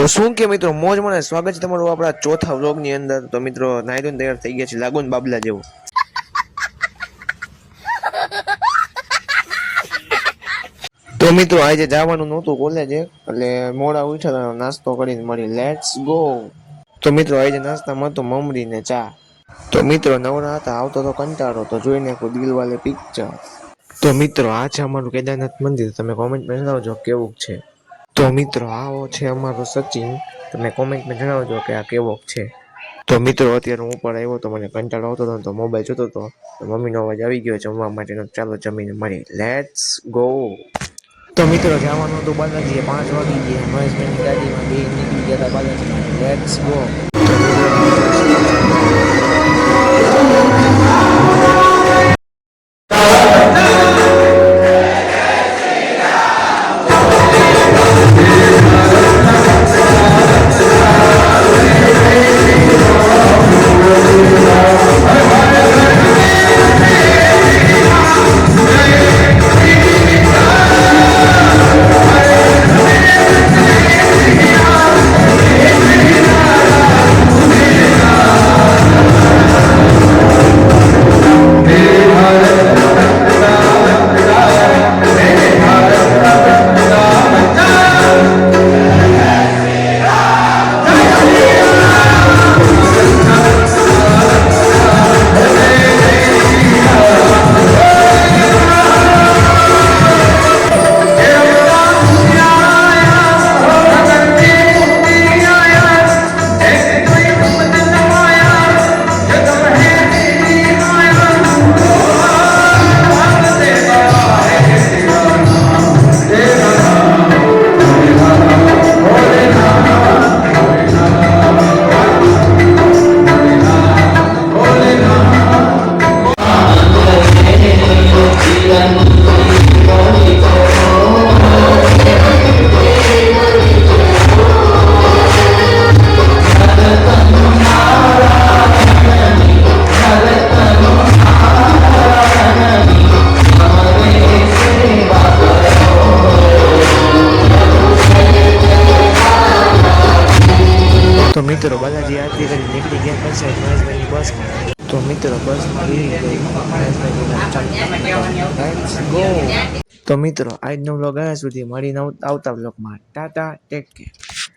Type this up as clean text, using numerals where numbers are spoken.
શું કે મિત્રો મોજ મને સ્વાગત છે તમારું આપણા ચોથા વ્લોગ ની અંદર। તો મિત્રો નાઈ ધોઈને તૈયાર થઈ ગયા છે, લાગો ને બાબલા જેવું। તો મિત્રો આજે જવાનું નહોતું કોલેજે, એટલે મોડા ઉઠ્યા નાસ્તો કરીને મળી લેટ્સ ગો। તો મિત્રો આજે નાસ્તામાં તો મમરી ને ચા। તો મિત્રો નવરા હતા, આવતો તો કંટાળો, તો જોઈ નાખો દિલવાલે પિક્ચર। તો મિત્રો આ છે અમારું કેદારનાથ મંદિર, તમે કોમેન્ટમાં જણાવજો કેવું છે। તો મિત્રો આવો છે અમારો સચિન, તમે કોમેન્ટમાં જણાવજો કે આ કેવો છે। તો મિત્રો અત્યારે હું ઉપર આવ્યો તો મને કંટાળો આવતો હતો તો મોબાઈલ જોતો હતો, તો મમ્મીનો અવાજ આવી ગયો જમવા માટેનો, ચાલો જમીને મળી લેટ્સ ગો। તો મિત્રો જવાનું હતું બાલાજીએ, 5 વાગી ગયા, મહેશભાઈની ગાડીમાં બે નીકળી ગયા હતા બાલાજી, લેટ્સ ગો। તો મિત્રો બાલાજી આરતી કરી નીકળી ગયા પછી મહેશભાઈની બસમાં। તો મિત્રો બસમાં બેસી ગઈ મહેશભાઈની, લેટ્સ ગો। તો મિત્રો આજનો વ્લોગ અહીંયા સુધી, મળીને આવતા વ્લોગમાં, ટાટા ટેક કેર।